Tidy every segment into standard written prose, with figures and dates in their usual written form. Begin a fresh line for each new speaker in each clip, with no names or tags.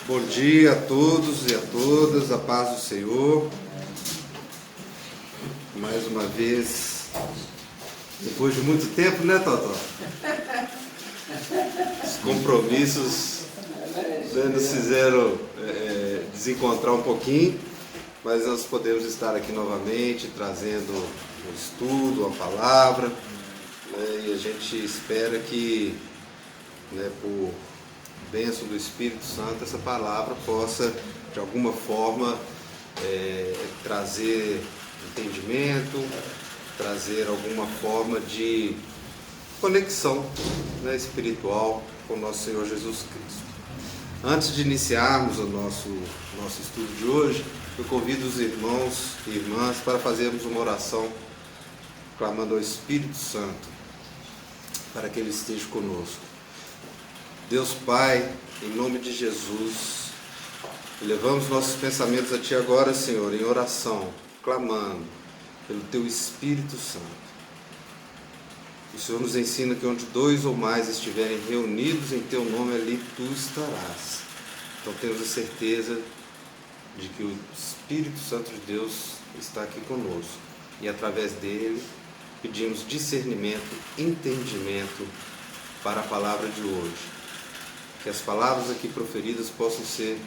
Bom dia a todos e a todas, a paz do Senhor. Mais uma vez, depois de muito tempo, né, Totó? Os compromissos nos fizeram desencontrar um pouquinho, mas nós podemos estar aqui novamente, trazendo um estudo, uma palavra, né, e a gente espera que, por bênção do Espírito Santo, essa palavra possa, de alguma forma, trazer entendimento, trazer alguma forma de conexão, espiritual com o nosso Senhor Jesus Cristo. Antes de iniciarmos o nosso estudo de hoje, eu convido os irmãos e irmãs para fazermos uma oração, clamando ao Espírito Santo, para que Ele esteja conosco. Deus Pai, em nome de Jesus, elevamos nossos pensamentos a Ti agora, Senhor, em oração, clamando pelo Teu Espírito Santo. O Senhor nos ensina que onde 2 ou mais estiverem reunidos em Teu nome, ali Tu estarás. Então temos a certeza de que o Espírito Santo de Deus está aqui conosco. E através dele pedimos discernimento, entendimento para a palavra de hoje. Que as palavras aqui proferidas possam ser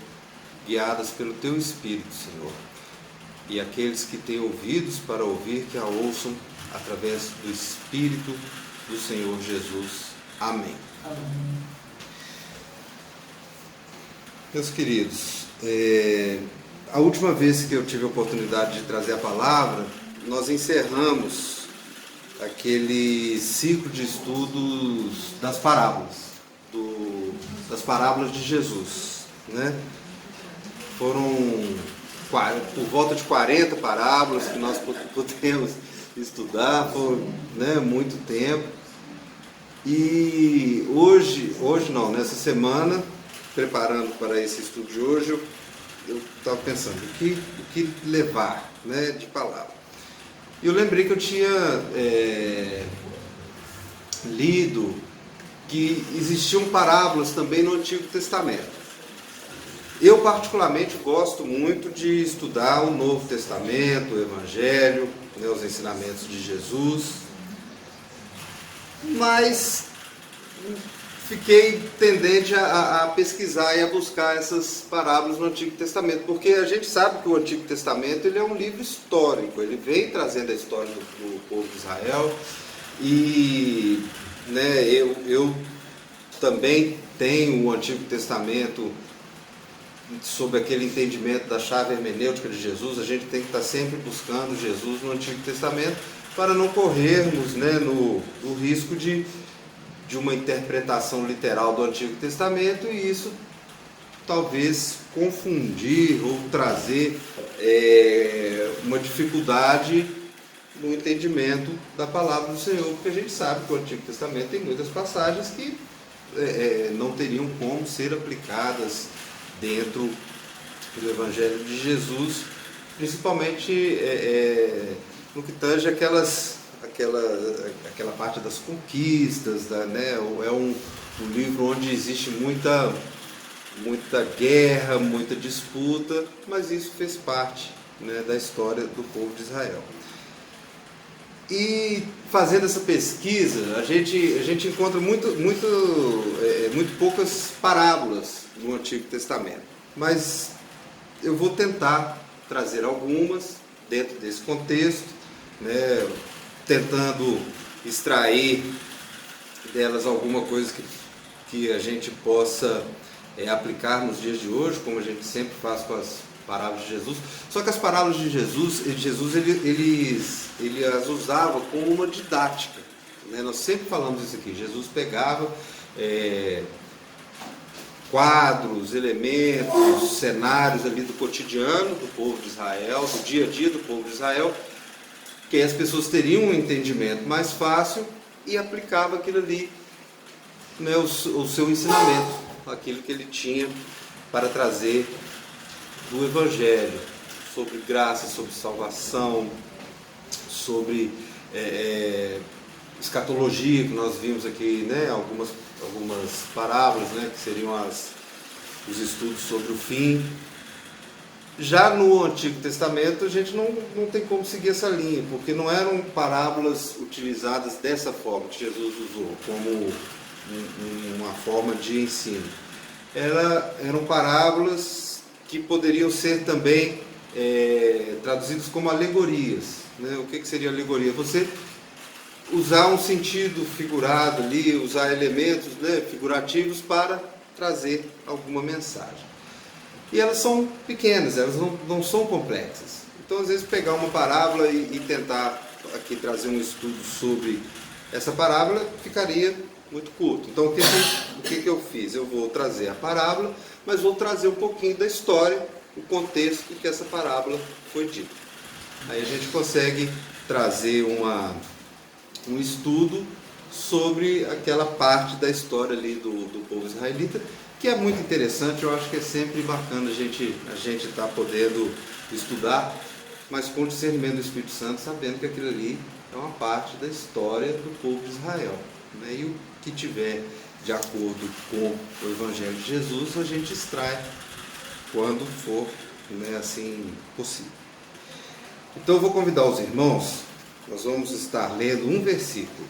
guiadas pelo Teu Espírito, Senhor. E aqueles que têm ouvidos para ouvir, que a ouçam através do Espírito do Senhor Jesus. Amém. Amém. Meus queridos, a última vez que eu tive a oportunidade de trazer a palavra, nós encerramos aquele ciclo de estudos das parábolas. Das parábolas de Jesus, né? Foram por volta de 40 parábolas que nós pudemos estudar, foi muito tempo. E hoje não, nessa semana, preparando para esse estudo de hoje, eu estava pensando o que levar, de palavra. E eu lembrei que eu tinha lido que existiam parábolas também no Antigo Testamento. Eu particularmente gosto muito de estudar o Novo Testamento, o Evangelho, os ensinamentos de Jesus, mas fiquei tendente a pesquisar e a buscar essas parábolas no Antigo Testamento, porque a gente sabe que o Antigo Testamento ele é um livro histórico, ele vem trazendo a história do povo de Israel. E eu também tenho o Antigo Testamento sob aquele entendimento da chave hermenêutica de Jesus. A gente tem que estar sempre buscando Jesus no Antigo Testamento para não corrermos no risco de uma interpretação literal do Antigo Testamento e isso talvez confundir ou trazer uma dificuldade no entendimento da palavra do Senhor, porque a gente sabe que o Antigo Testamento tem muitas passagens que não teriam como ser aplicadas dentro do Evangelho de Jesus, principalmente no que tange aquela parte das conquistas, é um livro onde existe muita guerra, muita disputa, mas isso fez parte da história do povo de Israel. E fazendo essa pesquisa, a gente encontra muito poucas parábolas no Antigo Testamento. Mas eu vou tentar trazer algumas dentro desse contexto, tentando extrair delas alguma coisa que a gente possa aplicar nos dias de hoje, como a gente sempre faz com as parábolas de Jesus. Só que as parábolas de Jesus ele as usava como uma didática, Nós sempre falamos isso aqui. Jesus pegava quadros, elementos, cenários ali do cotidiano do povo de Israel, do dia a dia do povo de Israel, que as pessoas teriam um entendimento mais fácil e aplicava aquilo ali, o seu ensinamento, aquilo que ele tinha para trazer do Evangelho, sobre graça, sobre salvação, sobre escatologia, que nós vimos aqui, algumas parábolas, que seriam os estudos sobre o fim. Já no Antigo Testamento a gente não tem como seguir essa linha, porque não eram parábolas utilizadas dessa forma que Jesus usou, como uma forma de ensino. Eram parábolas que poderiam ser também traduzidas como alegorias. Né? O que seria alegoria? Você usar um sentido figurado ali, usar elementos, né, figurativos para trazer alguma mensagem. E elas são pequenas, elas não são complexas. Então, às vezes, pegar uma parábola e tentar aqui trazer um estudo sobre essa parábola ficaria muito curto. Então, o que eu fiz? Eu vou trazer a parábola, mas vou trazer um pouquinho da história, o contexto em que essa parábola foi dita. Aí a gente consegue trazer um estudo sobre aquela parte da história ali do povo israelita, que é muito interessante. Eu acho que é sempre bacana a gente estar podendo estudar, mas com o discernimento do Espírito Santo, sabendo que aquilo ali é uma parte da história do povo de Israel. Né? E o que tiver de acordo com o Evangelho de Jesus, a gente extrai quando for, né, assim possível. Então eu vou convidar os irmãos, nós vamos estar lendo um versículo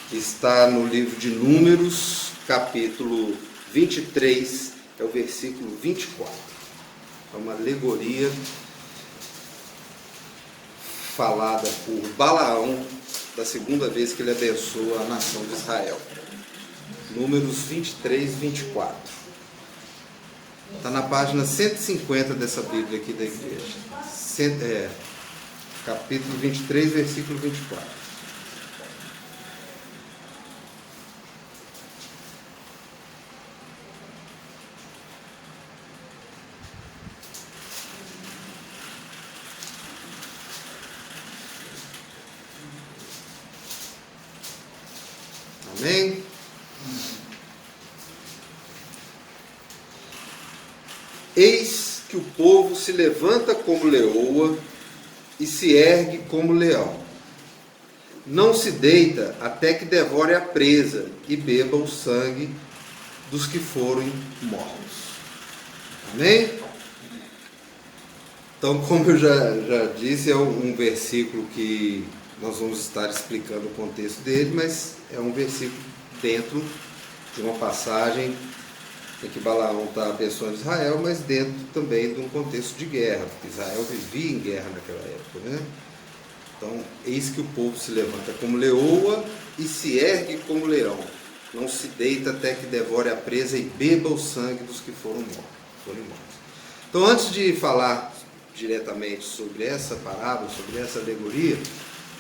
que está no livro de Números, capítulo 23, é o versículo 24. É uma alegoria falada por Balaão, da segunda vez que ele abençoa a nação de Israel. Números 23, 24. Está na página 150 dessa Bíblia aqui da igreja. Capítulo 23, versículo 24. Amém? Eis que o povo se levanta como leoa e se ergue como leão. Não se deita até que devore a presa e beba o sangue dos que forem mortos. Amém? Então, como eu já disse, é um versículo que nós vamos estar explicando o contexto dele, mas é um versículo dentro de uma passagem em que Balaão está abençoando Israel, mas dentro também de um contexto de guerra, porque Israel vivia em guerra naquela época, né? Então, eis que o povo se levanta como leoa e se ergue como leão. Não se deita até que devore a presa e beba o sangue dos que forem mortos. Então, antes de falar diretamente sobre essa parábola, sobre essa alegoria,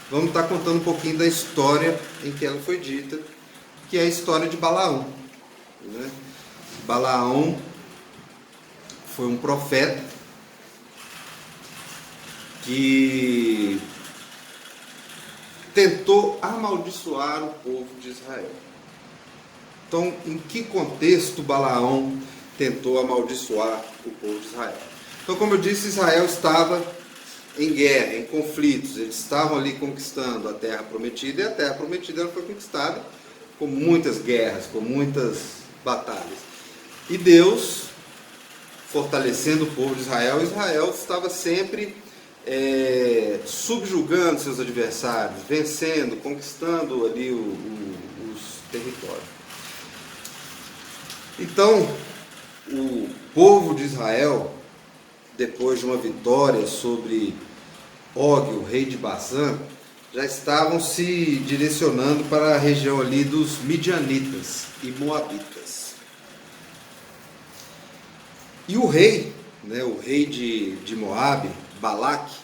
vamos estar contando um pouquinho da história em que ela foi dita, que é a história de Balaão. Né? Balaão foi um profeta que tentou amaldiçoar o povo de Israel. Então, em que contexto Balaão tentou amaldiçoar o povo de Israel? Então, como eu disse, Israel estava em guerra, em conflitos. Eles estavam ali conquistando a terra prometida, e a terra prometida ela foi conquistada com muitas guerras, com muitas batalhas. E Deus, fortalecendo o povo de Israel, Israel estava sempre subjugando seus adversários, vencendo, conquistando ali os territórios. Então, o povo de Israel, depois de uma vitória sobre Og, o rei de Bazã, já estavam se direcionando para a região ali dos Midianitas e Moabitas. E o rei, né, o rei de Moabe, Balaque,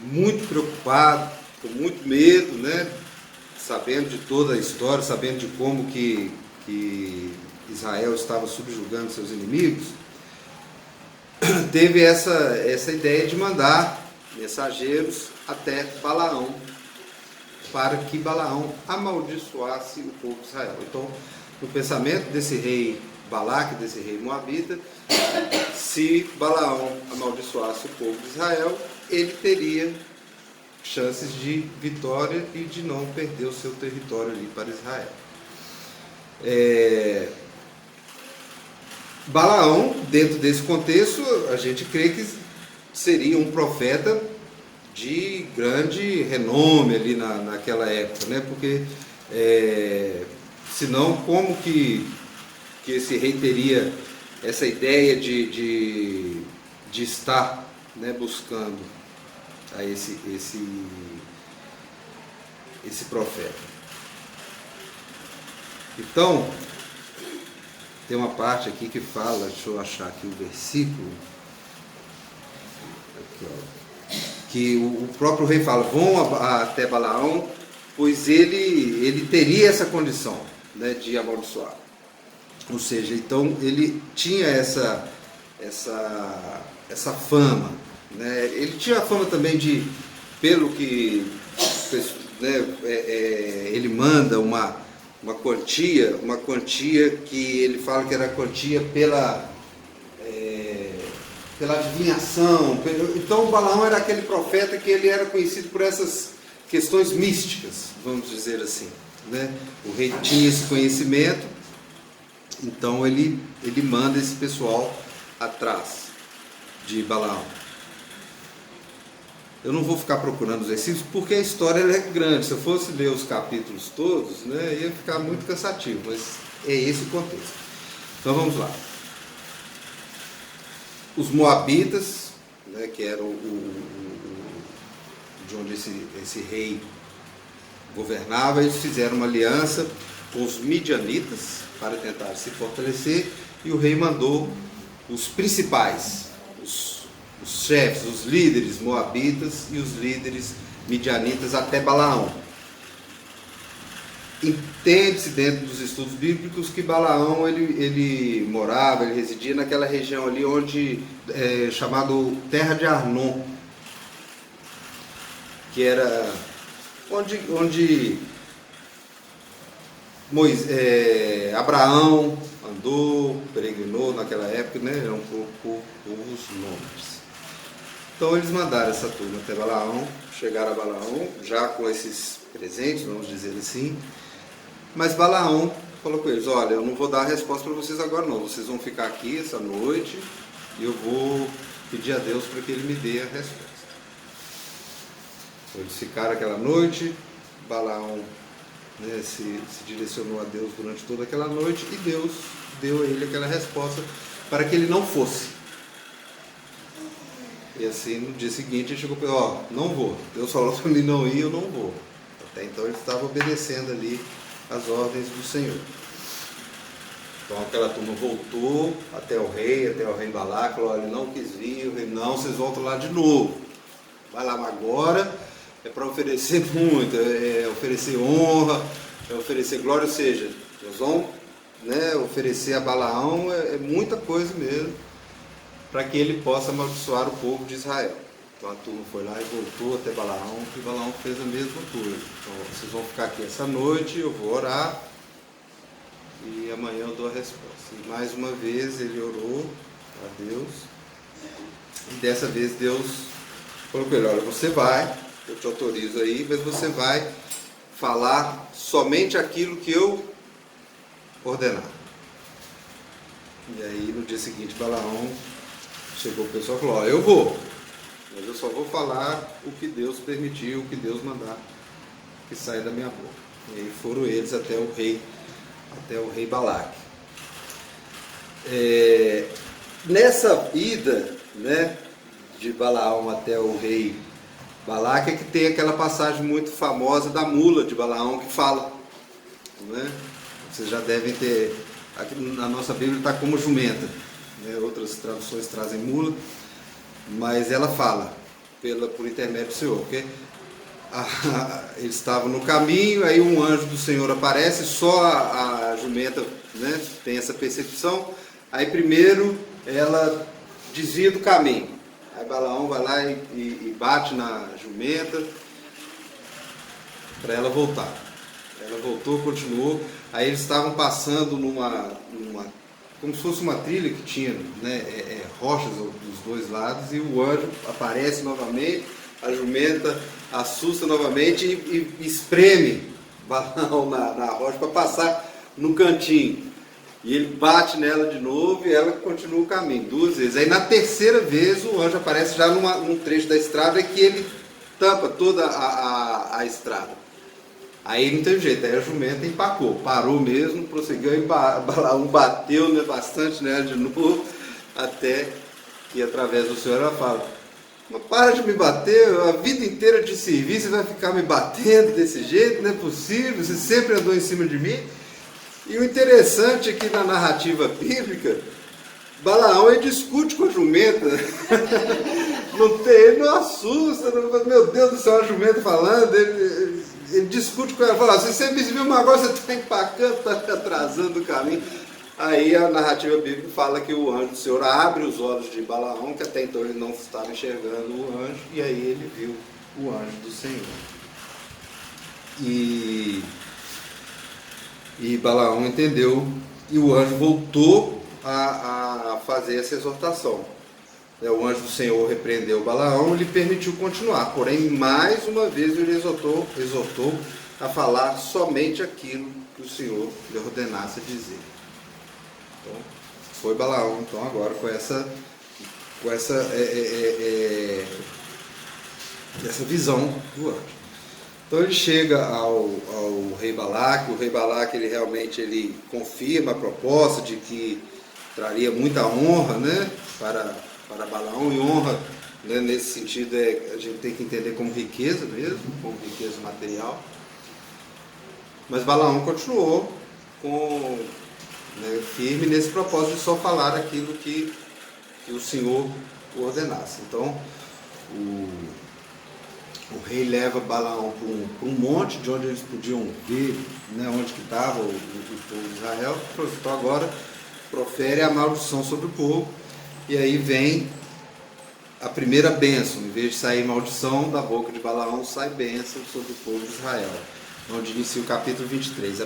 muito preocupado, com muito medo, né, sabendo de toda a história, sabendo de como que Israel estava subjugando seus inimigos, teve essa ideia de mandar mensageiros até Balaão, para que Balaão amaldiçoasse o povo de Israel. Então, no pensamento desse rei Balaque, desse rei Moabita, se Balaão amaldiçoasse o povo de Israel, ele teria chances de vitória e de não perder o seu território ali para Israel. Balaão, dentro desse contexto, a gente crê que seria um profeta de grande renome ali naquela época, né? Porque senão como que esse rei teria essa ideia de estar, né, buscando a esse profeta? Então, tem uma parte aqui que fala, deixa eu achar aqui o versículo, aqui, ó, que o próprio rei fala: vão até Balaão, pois ele teria essa condição, né, de amaldiçoar. Ou seja, então ele tinha essa fama, né? Ele tinha a fama também de, pelo que, né, ele manda uma quantia que ele fala que era quantia pela adivinhação. Então o Balaão era aquele profeta que ele era conhecido por essas questões místicas, vamos dizer assim, né? O rei tinha esse conhecimento, então ele manda esse pessoal atrás de Balaão. Eu não vou ficar procurando os versículos porque a história é grande. Se eu fosse ler os capítulos todos, né, ia ficar muito cansativo, mas é esse o contexto. Então vamos lá. Os moabitas, né, que eram de onde esse rei governava, eles fizeram uma aliança com os midianitas para tentar se fortalecer, e o rei mandou os principais, os chefes, os líderes moabitas e os líderes midianitas até Balaão. Entende-se dentro dos estudos bíblicos que Balaão ele morava, ele residia naquela região ali onde chamado Terra de Arnon, que era onde Abraão andou, peregrinou naquela época, né? Eram povos nômades. Então eles mandaram essa turma até Balaão, chegaram a Balaão já com esses presentes, vamos dizer assim, mas Balaão falou com eles: olha, eu não vou dar a resposta para vocês agora não, vocês vão ficar aqui essa noite e eu vou pedir a Deus para que Ele me dê a resposta. Eles ficaram aquela noite, Balaão, né, se direcionou a Deus durante toda aquela noite e Deus deu a ele aquela resposta para que ele não fosse. E assim, no dia seguinte, ele chegou e falou: não vou. Deus falou para mim não ir, eu não vou. Até então ele estava obedecendo ali as ordens do Senhor. Então aquela turma voltou até o rei Balaque, falou: olha, ele não quis vir, o rei: não, vocês voltam lá de novo. Vai lá agora, é para oferecer muito, é oferecer honra, é oferecer glória, ou seja, nós vamos, né, oferecer a Balaão, é muita coisa mesmo, para que ele possa amaldiçoar o povo de Israel. Então a turma foi lá e voltou até Balaão, e Balaão fez a mesma coisa. Então, vocês vão ficar aqui essa noite, eu vou orar, e amanhã eu dou a resposta. E mais uma vez ele orou a Deus, e dessa vez Deus falou com ele: olha, você vai, eu te autorizo aí, mas você vai falar somente aquilo que eu ordenar. E aí no dia seguinte Balaão chegou o pessoal e falou: ó, eu vou, mas eu só vou falar o que Deus permitiu, o que Deus mandar que saia da minha boca. E aí foram eles até o rei Balaque. Nessa ida, né, de Balaão até o rei Balaque, é que tem aquela passagem muito famosa da mula de Balaão que fala, né? Vocês já devem ter, aqui na nossa Bíblia está como jumenta, né? Outras traduções trazem mula, mas ela fala por intermédio do Senhor, porque eles estavam no caminho, aí um anjo do Senhor aparece, só a jumenta, né, tem essa percepção. Aí primeiro ela desvia do caminho, aí Balaão vai lá e bate na jumenta para ela voltar. Ela voltou, continuou. Aí eles estavam passando como se fosse uma trilha que tinha, né, rochas dos dois lados, e o anjo aparece novamente, a jumenta assusta novamente e espreme Balaão na rocha para passar no cantinho. E ele bate nela de novo e ela continua o caminho, 2 vezes. Aí na terceira vez o anjo aparece já num trecho da estrada que ele tampa toda a estrada. Aí não teve jeito, aí a jumenta empacou, parou mesmo, prosseguiu e Balaão bateu, né, bastante nela de novo, até que através do Senhor ela fala: mas para de me bater, a vida inteira de servir, você vai ficar me batendo desse jeito, não é possível, você sempre andou em cima de mim. E o interessante é que na narrativa bíblica, Balaão ele discute com a jumenta, ele não assusta, meu Deus do céu, a jumenta falando, ele discute com ela, fala: se você me viu, mas agora você está empacando, está atrasando o caminho. Aí a narrativa bíblica fala que o anjo do Senhor abre os olhos de Balaão, que até então ele não estava enxergando o anjo, e aí ele viu o anjo do Senhor. E Balaão entendeu, e o anjo voltou a fazer essa exortação. O anjo do Senhor repreendeu Balaão e lhe permitiu continuar, porém mais uma vez ele exortou a falar somente aquilo que o Senhor lhe ordenasse dizer. Então, foi Balaão então agora com essa visão do anjo. Então ele chega ao rei Balaque. O rei Balaque ele confirma a proposta de que traria muita honra, né, para Balaão, e honra, né, nesse sentido a gente tem que entender como riqueza mesmo, como riqueza material. Mas Balaão continuou firme nesse propósito de só falar aquilo que o Senhor ordenasse. Então o rei leva Balaão para um monte de onde eles podiam ver, né, onde que estava o povo de Israel. Então agora profere a maldição sobre o povo, e aí vem a primeira bênção. Em vez de sair maldição da boca de Balaão, sai bênção sobre o povo de Israel, onde inicia o capítulo 23. A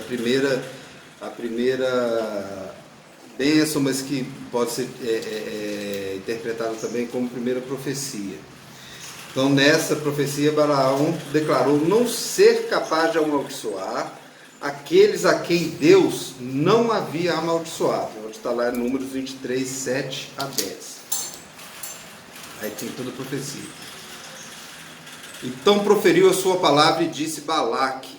primeira bênção, mas que pode ser interpretada também como primeira profecia. Então, nessa profecia, Balaão declarou não ser capaz de amaldiçoar aqueles a quem Deus não havia amaldiçoado. Onde está lá em Números 23, 7 a 10. Aí tem toda a profecia. Então proferiu a sua palavra e disse: Balaque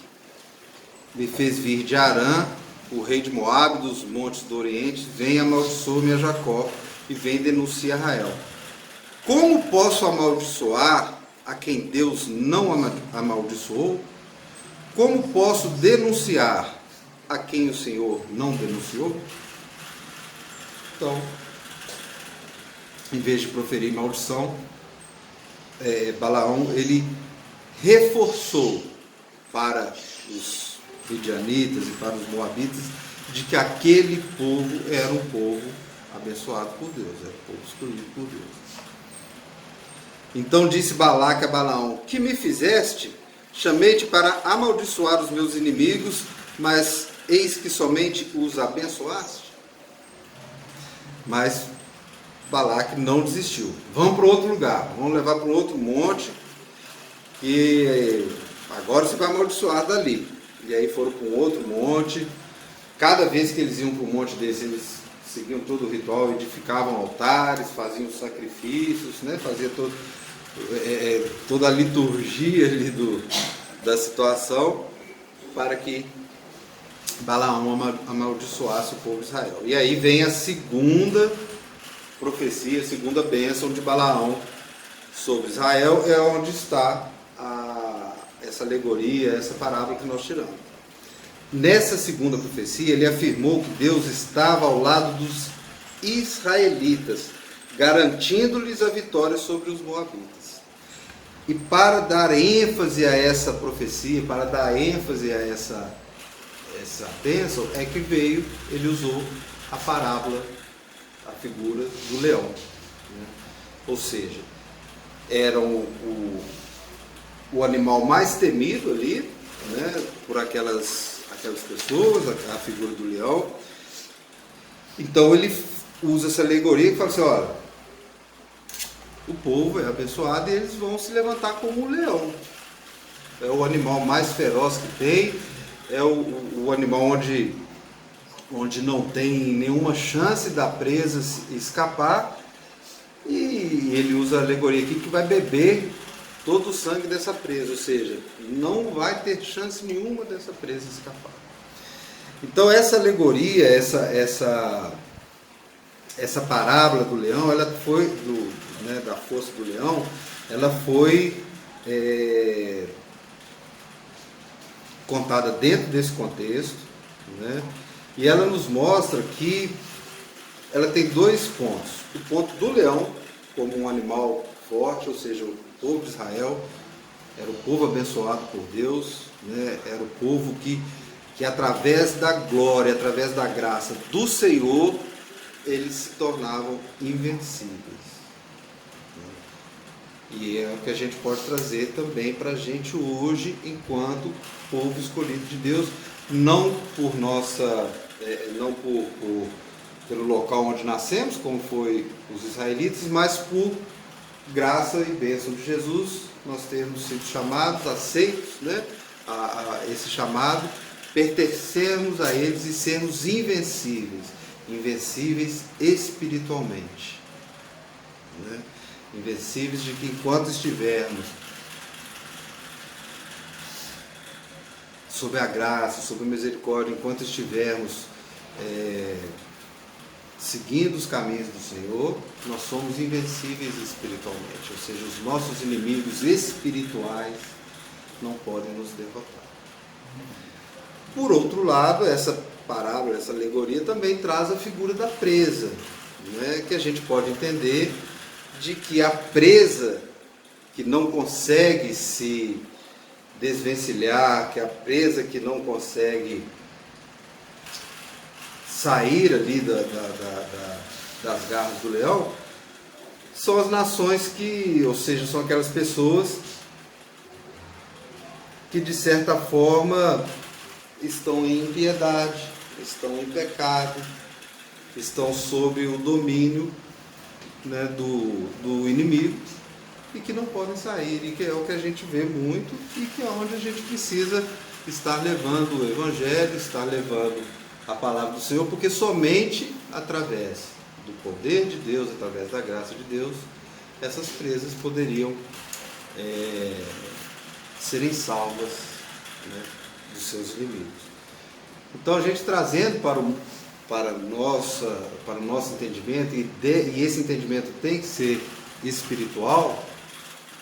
me fez vir de Arã, o rei de Moabe, dos montes do Oriente, vem amaldiçoa-me a Jacó e vem denunciar Israel. Como posso amaldiçoar a quem Deus não amaldiçoou? Como posso denunciar a quem o Senhor não denunciou? Então, em vez de proferir maldição, Balaão ele reforçou para os midianitas e para os moabitas de que aquele povo era um povo abençoado por Deus, era um povo escolhido por Deus. Então disse Balaque a Balaão: que me fizeste? Chamei-te para amaldiçoar os meus inimigos, mas eis que somente os abençoaste. Mas Balaque não desistiu. Vamos para outro lugar, vamos levar para um outro monte, e agora você vai amaldiçoar dali. E aí foram para um outro monte. Cada vez que eles iam para um monte desse, eles seguiam todo o ritual, edificavam altares, faziam sacrifícios, né? Fazia toda a liturgia ali da situação, para que Balaão amaldiçoasse o povo de Israel. E aí vem a segunda profecia, a segunda bênção de Balaão sobre Israel, é onde está essa alegoria, essa parábola que nós tiramos. Nessa segunda profecia, ele afirmou que Deus estava ao lado dos israelitas, garantindo-lhes a vitória sobre os moabitas. E para dar ênfase a essa profecia, para dar ênfase a essa bênção, é que ele usou a parábola, a figura do leão, né? Ou seja, era o animal mais temido ali, né, por aquelas pessoas, a figura do leão. Então ele usa essa alegoria e fala assim: olha, o povo é abençoado e eles vão se levantar como um leão. É o animal mais feroz que tem, é o animal onde onde não tem nenhuma chance da presa escapar, e ele usa a alegoria aqui que vai beber todo o sangue dessa presa, ou seja, não vai ter chance nenhuma dessa presa escapar. Então essa alegoria, essa parábola do leão, ela foi da força do leão, ela foi contada dentro desse contexto, né? E ela nos mostra que ela tem dois pontos. O ponto do leão, como um animal forte, ou seja, o povo de Israel era o povo abençoado por Deus, né? Era o povo que através da glória, através da graça do Senhor, eles se tornavam invencíveis. E é o que a gente pode trazer também para a gente hoje, enquanto povo escolhido de Deus, não por pelo local onde nascemos, como foi os israelitas, mas por graça e bênção de Jesus, nós termos sido chamados, aceitos, né, a esse chamado, pertencermos a eles e sermos invencíveis espiritualmente, né? Invencíveis de que enquanto estivermos sob a graça, sob a misericórdia, enquanto estivermos seguindo os caminhos do Senhor, nós somos invencíveis espiritualmente, ou seja, os nossos inimigos espirituais não podem nos derrotar. Por outro lado, essa parábola, essa alegoria também traz a figura da presa, né, que a gente pode entender de que a presa que não consegue se desvencilhar, que a presa que não consegue sair ali das garras do leão, são as nações ou seja, são aquelas pessoas que de certa forma estão em impiedade, estão em pecado, estão sob o domínio, né, do inimigo, e que não podem sair, e que é o que a gente vê muito, e que é onde a gente precisa estar levando o Evangelho, estar levando a palavra do Senhor, porque somente através do poder de Deus, através da graça de Deus, essas presas poderiam serem salvas, né, dos seus inimigos. Então a gente trazendo para o nosso entendimento, e esse entendimento tem que ser espiritual,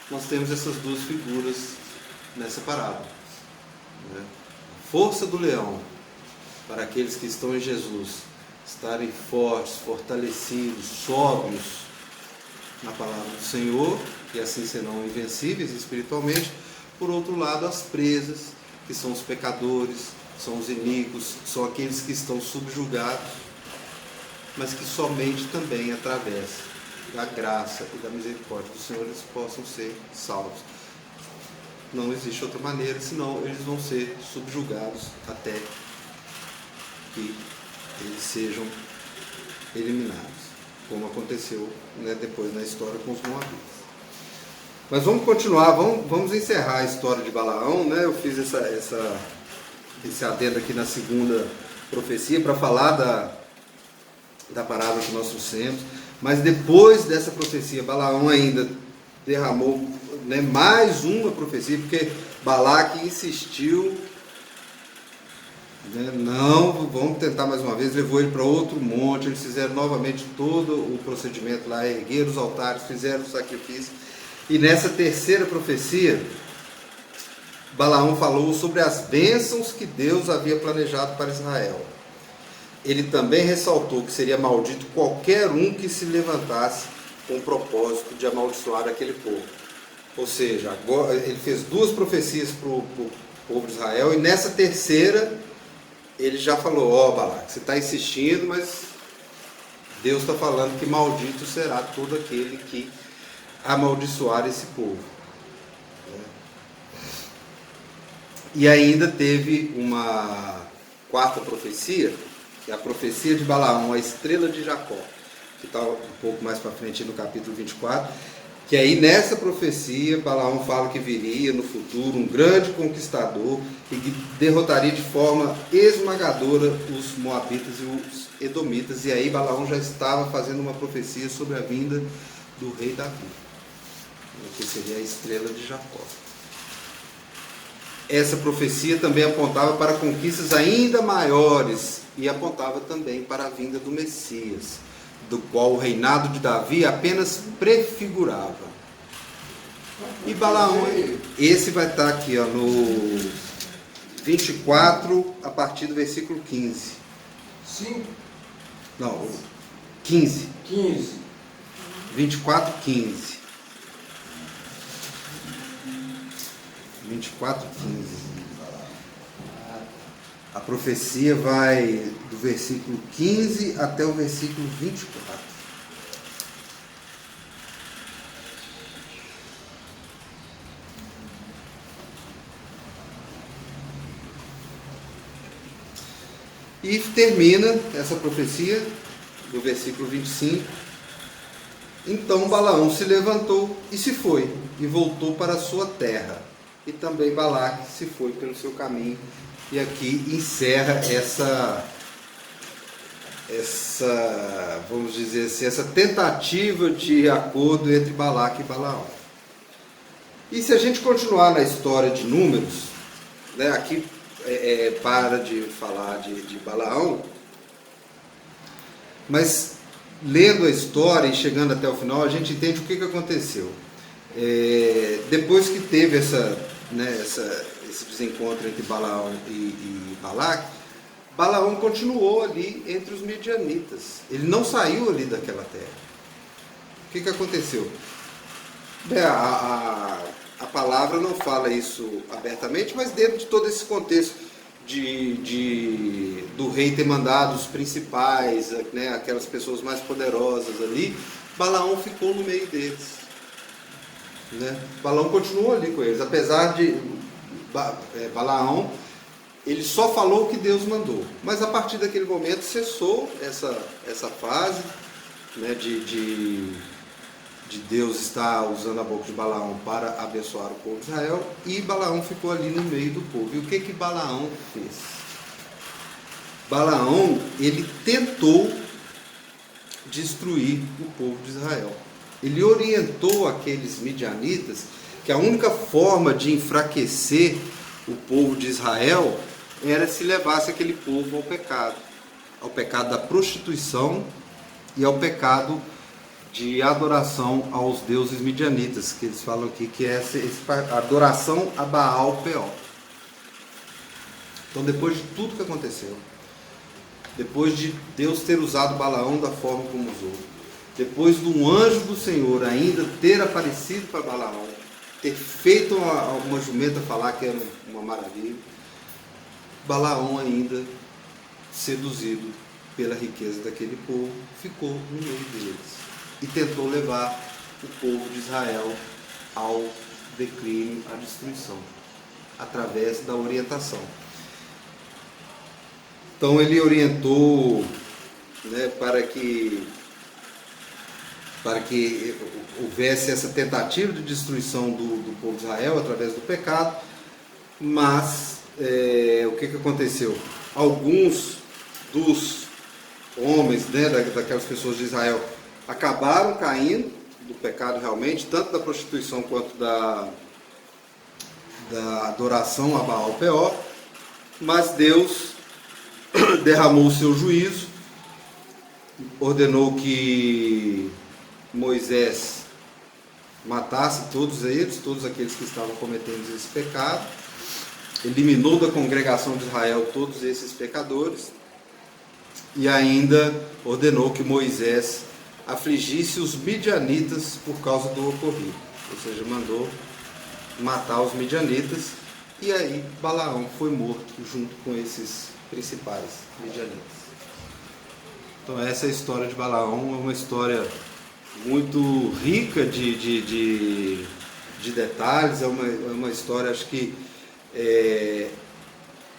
nós temos essas duas figuras nessa parábola, né? A força do leão, para aqueles que estão em Jesus, estarem fortes, fortalecidos, sóbrios na palavra do Senhor, e assim serão invencíveis espiritualmente. Por outro lado, as presas, que são os pecadores, são os inimigos, são aqueles que estão subjugados, mas que somente também através da graça e da misericórdia do Senhor eles possam ser salvos. Não existe outra maneira, senão eles vão ser subjugados até que eles sejam eliminados, como aconteceu, né, depois na história com os moabitas. Mas vamos continuar, vamos encerrar a história de Balaão, né? Eu fiz esse adendo aqui na segunda profecia para falar da parábola que nós trouxemos, mas depois dessa profecia, Balaão ainda derramou, né, mais uma profecia, porque Balaque insistiu, né, não, vamos tentar mais uma vez, levou ele para outro monte, eles fizeram novamente todo o procedimento lá, ergueram os altares, fizeram o sacrifício, e nessa terceira profecia, Balaão falou sobre as bênçãos que Deus havia planejado para Israel. Ele também ressaltou que seria maldito qualquer um que se levantasse com o propósito de amaldiçoar aquele povo. Ou seja, agora ele fez duas profecias para o povo de Israel, e nessa terceira ele já falou: Balaque, você está insistindo, mas Deus está falando que maldito será todo aquele que amaldiçoar esse povo. E ainda teve uma quarta profecia, que é a profecia de Balaão, a estrela de Jacó, que está um pouco mais para frente no capítulo 24, Que aí nessa profecia, Balaão fala que viria no futuro um grande conquistador e que derrotaria de forma esmagadora os moabitas e os edomitas. E aí Balaão já estava fazendo uma profecia sobre a vinda do rei Davi, que seria a estrela de Jacó. Essa profecia também apontava para conquistas ainda maiores e apontava também para a vinda do Messias, do qual o reinado de Davi apenas prefigurava. E Balaão, esse vai estar aqui ó, no 24, a partir do versículo 15.
5?
Não, 15.
15.
24, 15. 24, 15. A profecia vai do versículo 15 até o versículo 24. E termina essa profecia do versículo 25. Então Balaão se levantou e se foi, e voltou para a sua terra. E também Balaque se foi pelo seu caminho. E aqui encerra vamos dizer assim, essa tentativa de acordo entre Balaque e Balaão. E se a gente continuar na história de Números, né, aqui para de falar de Balaão, mas lendo a história e chegando até o final, a gente entende o que aconteceu. Depois que teve esse desencontro entre Balaão e Balaque, Balaão continuou ali entre os midianitas. Ele não saiu ali daquela terra. O que aconteceu? A palavra não fala isso abertamente, mas dentro de todo esse contexto do rei ter mandado os principais, né, aquelas pessoas mais poderosas ali, Balaão ficou no meio deles. Né? Balaão continuou ali com eles, apesar de Balaão, ele só falou o que Deus mandou, mas a partir daquele momento cessou essa fase, né, de Deus estar usando a boca de Balaão para abençoar o povo de Israel, e Balaão ficou ali no meio do povo. E o que Balaão fez? Balaão, ele tentou destruir o povo de Israel. Ele orientou aqueles midianitas que a única forma de enfraquecer o povo de Israel era se levasse aquele povo ao pecado da prostituição e ao pecado de adoração aos deuses midianitas, que eles falam aqui que é a adoração a Baal Peor. Então, depois de tudo que aconteceu, depois de Deus ter usado Balaão da forma como usou, depois de um anjo do Senhor ainda ter aparecido para Balaão, ter feito uma jumenta falar que era uma maravilha, Balaão ainda, seduzido pela riqueza daquele povo, ficou no meio deles e tentou levar o povo de Israel ao declínio, à destruição, através da orientação. Então ele orientou, né, para que houvesse essa tentativa de destruição do povo de Israel através do pecado, mas o que aconteceu? Alguns dos homens, né, daquelas pessoas de Israel acabaram caindo do pecado realmente, tanto da prostituição quanto da adoração a Baal Peor, mas Deus derramou o seu juízo, ordenou que Moisés matasse todos eles, todos aqueles que estavam cometendo esse pecado, eliminou da congregação de Israel todos esses pecadores e ainda ordenou que Moisés afligisse os midianitas por causa do ocorrido, ou seja, mandou matar os midianitas, e aí Balaão foi morto junto com esses principais midianitas. Então essa é a história de Balaão, é uma história muito rica de detalhes, é uma história, acho que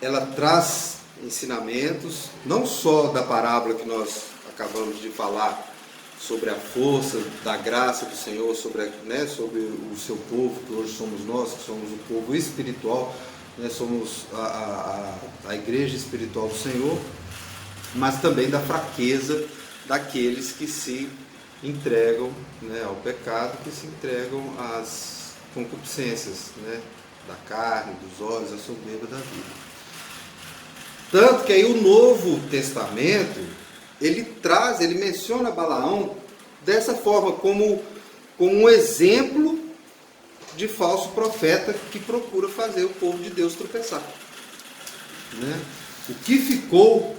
ela traz ensinamentos, não só da parábola que nós acabamos de falar sobre a força da graça do Senhor, sobre o seu povo, que hoje somos nós, que somos o povo espiritual, somos a igreja espiritual do Senhor, mas também da fraqueza daqueles que se entregam ao pecado, que se entregam às concupiscências da carne, dos olhos, a soberba da vida. Tanto que aí o Novo Testamento, ele menciona Balaão dessa forma, como um exemplo de falso profeta que procura fazer o povo de Deus tropeçar. O que ficou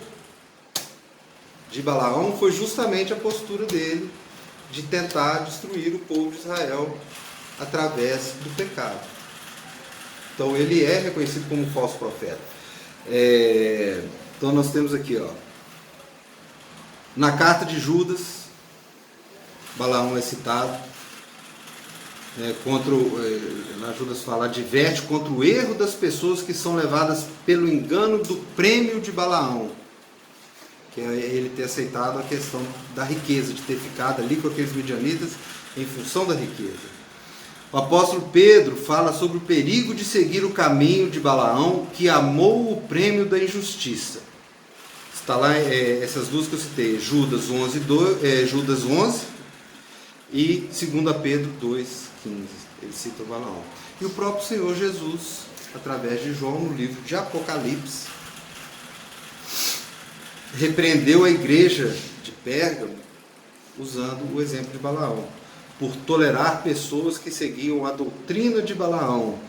de Balaão foi justamente a postura dele de tentar destruir o povo de Israel através do pecado. Então ele é reconhecido como um falso profeta. Então nós temos aqui, na carta de Judas, Balaão é citado, na Judas fala, adverte contra o erro das pessoas que são levadas pelo engano do prêmio de Balaão, que é ele ter aceitado a questão da riqueza, de ter ficado ali com aqueles midianitas em função da riqueza. O apóstolo Pedro fala sobre o perigo de seguir o caminho de Balaão, que amou o prêmio da injustiça. Está lá essas duas que eu citei, Judas 11 e 2 Pedro 2,15. Ele cita o Balaão. E o próprio Senhor Jesus, através de João, no livro de Apocalipse, repreendeu a igreja de Pérgamo usando o exemplo de Balaão, por tolerar pessoas que seguiam a doutrina de Balaão,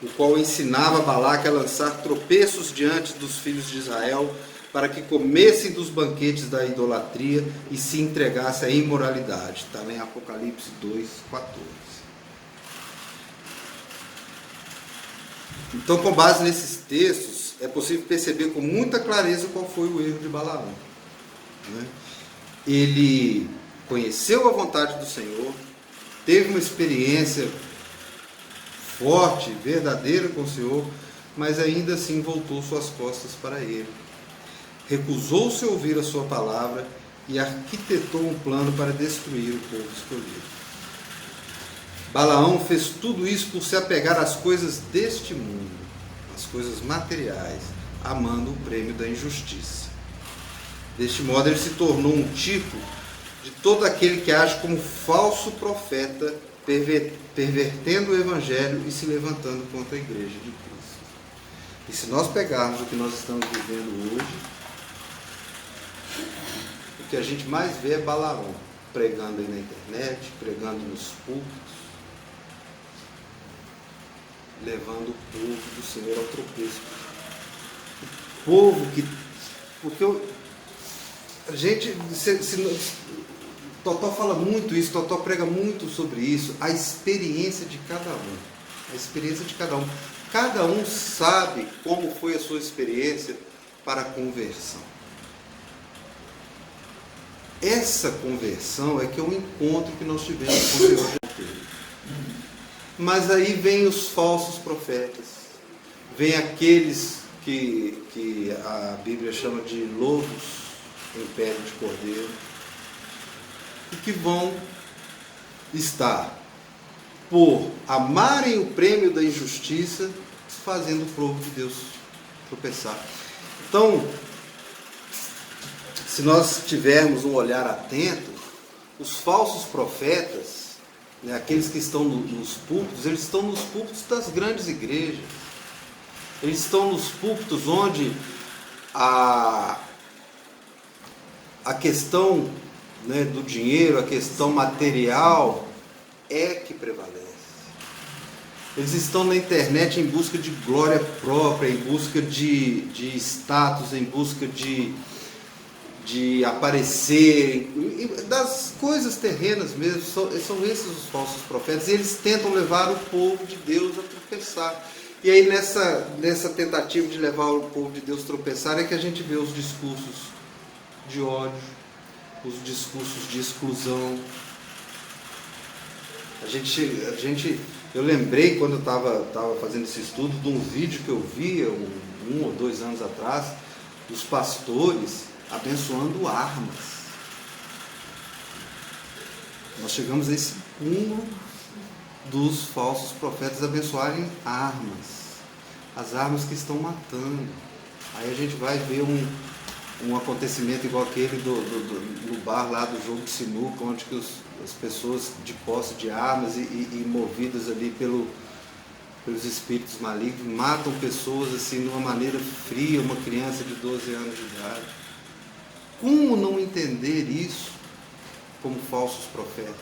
o qual ensinava Balaque a lançar tropeços diante dos filhos de Israel, para que comessem dos banquetes da idolatria e se entregassem à imoralidade. Está em Apocalipse 2,14. Então, com base nesses textos, é possível perceber com muita clareza qual foi o erro de Balaão. Ele conheceu a vontade do Senhor, teve uma experiência forte, verdadeira com o Senhor, mas ainda assim voltou suas costas para ele. Recusou-se a ouvir a sua palavra e arquitetou um plano para destruir o povo escolhido. Balaão fez tudo isso por se apegar às coisas deste mundo, às coisas materiais, amando o prêmio da injustiça. Deste modo, ele se tornou um tipo de todo aquele que age como falso profeta, pervertendo o Evangelho e se levantando contra a igreja de Cristo. E se nós pegarmos o que nós estamos vivendo hoje, o que a gente mais vê é Balaão pregando aí na internet, pregando nos púlpitos, levando o povo do Senhor ao tropeço. O povo que... Porque a gente... Totó fala muito isso, Totó prega muito sobre isso, a experiência de cada um. A experiência de cada um. Cada um sabe como foi a sua experiência para a conversão. Essa conversão é que é o encontro que nós tivemos com o Senhor Jesus. Mas aí vem os falsos profetas, vem aqueles que a Bíblia chama de lobos em pele de cordeiro, e que vão estar, por amarem o prêmio da injustiça, fazendo o povo de Deus tropeçar. Então, se nós tivermos um olhar atento, os falsos profetas, aqueles que estão nos púlpitos, eles estão nos púlpitos das grandes igrejas. Eles estão nos púlpitos onde a questão do dinheiro, a questão material é que prevalece. Eles estão na internet em busca de glória própria, em busca de status, em busca de aparecer, das coisas terrenas mesmo. São esses os falsos profetas, e eles tentam levar o povo de Deus a tropeçar. E aí nessa tentativa de levar o povo de Deus a tropeçar é que a gente vê os discursos de ódio, os discursos de exclusão. Eu lembrei, quando eu estava fazendo esse estudo, de um vídeo que eu via 1 ou 2 anos atrás, dos pastores abençoando armas. Nós chegamos a esse cúmulo dos falsos profetas abençoarem armas, as armas que estão matando. Aí a gente vai ver um acontecimento igual aquele no bar lá do jogo de sinuca, onde que as pessoas de posse de armas e movidas ali pelos espíritos malignos matam pessoas assim de uma maneira fria, uma criança de 12 anos de idade. Como não entender isso como falsos profetas?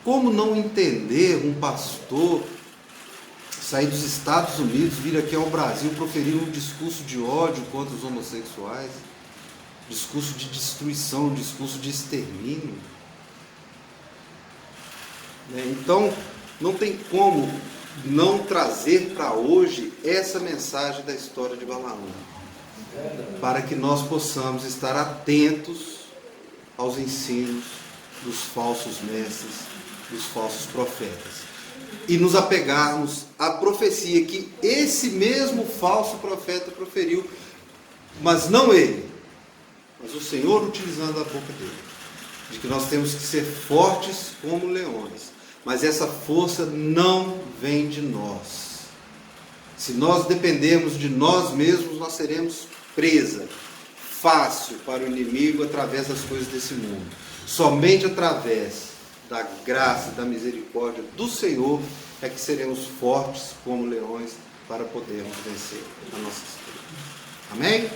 Como não entender um pastor sair dos Estados Unidos, vir aqui ao Brasil, proferir um discurso de ódio contra os homossexuais, discurso de destruição, discurso de extermínio? Então, não tem como não trazer para hoje essa mensagem da história de Balaão, para que nós possamos estar atentos aos ensinos dos falsos mestres, dos falsos profetas, e nos apegarmos à profecia que esse mesmo falso profeta proferiu, mas não ele, mas o Senhor utilizando a boca dele, de que nós temos que ser fortes como leões, mas essa força não vem de nós. Se nós dependermos de nós mesmos, nós seremos presa fácil para o inimigo através das coisas desse mundo. Somente através da graça, da misericórdia do Senhor é que seremos fortes como leões para podermos vencer a nossa história. Amém?